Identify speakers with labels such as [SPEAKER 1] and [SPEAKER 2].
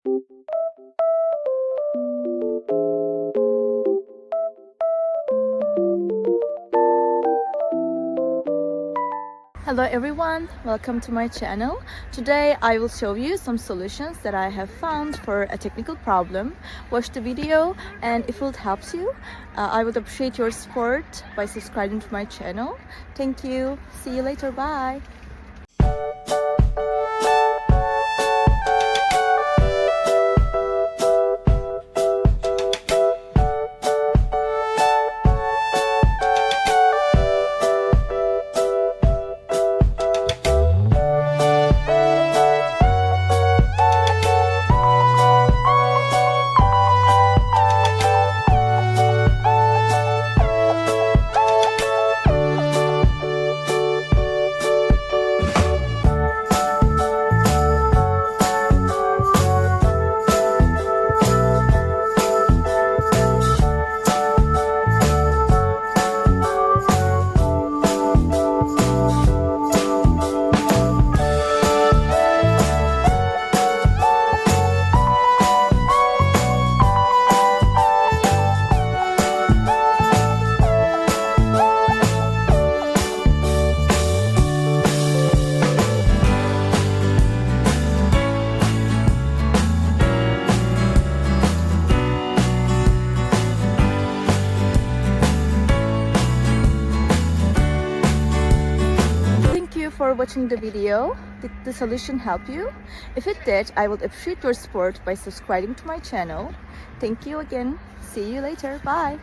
[SPEAKER 1] Hello everyone, welcome to my channel. Today I will show you some solutions that I have found for a technical problem. Watch the video, and if it helps you, I would appreciate your support by subscribing to my channel. Thank you. See you later. Bye. For watching the video. Did the solution help you? If it did, I would appreciate your support by subscribing to my channel. Thank you again. See you later. Bye.